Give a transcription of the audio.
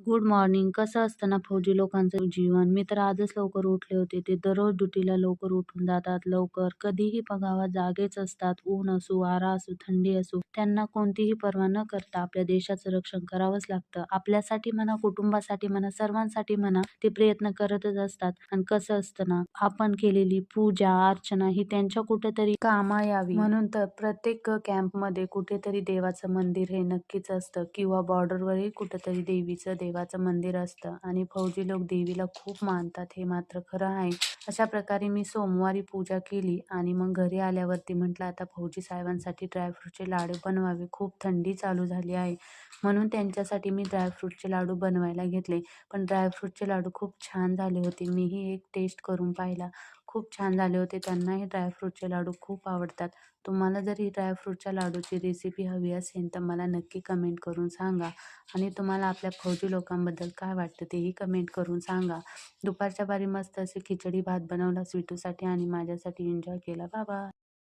Good morning. कसं असतं ना फौजी लोकांचं जीवन. मी तर आजच लवकर उठले होते. ते दररोज ड्युटीला लवकर उठून जातात. लवकर कधीही बघावं जागेच असतात. ऊन असो, वारा असो, थंडी असो. त्यांना कोणतीही पर्वा न करता आपल्या देशाचं रक्षण करावंच लागतं. आपल्यासाठी म्हणा, कुटुंबासाठी म्हणा, सर्वांसाठी म्हणा ते प्रयत्न करतच असतात. आणि कसं असतं ना, आपण केलेली पूजा, अर्चना ही त्यांच्या कुठेतरी कामा यावी म्हणून तर प्रत्येक कॅम्पमध्ये कुठेतरी देवाचं मंदिर हे नक्कीच असतं किंवा बॉर्डरवरही कुठेतरी देवाचं मंदिर असतं आणि फौजी लोक देवीला खूप मानतात, हे मात्र खरं आहे. अशा प्रकारे मी सोमवारी पूजा केली आणि मग घरी आल्यावरती म्हटलं आता फौजी साहेबांसाठी ड्रायफ्रूटचे लाडू बनवावे. खूप थंडी चालू झाली आहे म्हणून त्यांच्यासाठी मी ड्रायफ्रूटचे लाडू बनवायला घेतले. पण ड्रायफ्रूटचे लाडू खूप छान झाले होते. मीही एक टेस्ट करून पाहिला. खूप छान झाले होते. त्यांनाही ड्रायफ्रूटचे लाडू खूप आवडतात. तुम्हाला जर ही ड्रायफ्रूटच्या लाडूची रेसिपी हवी असेल तर मला नक्की कमेंट करून सांगा. आणि तुम्हाला आपल्या फौजी लोकांबद्दल काय वाटतं तेही कमेंट करून सांगा. दुपारच्या बारी मस्त असे खिचडी भात बनवला स्वीटूसाठी आणि माझ्यासाठी एन्जॉय केला. Bye bye.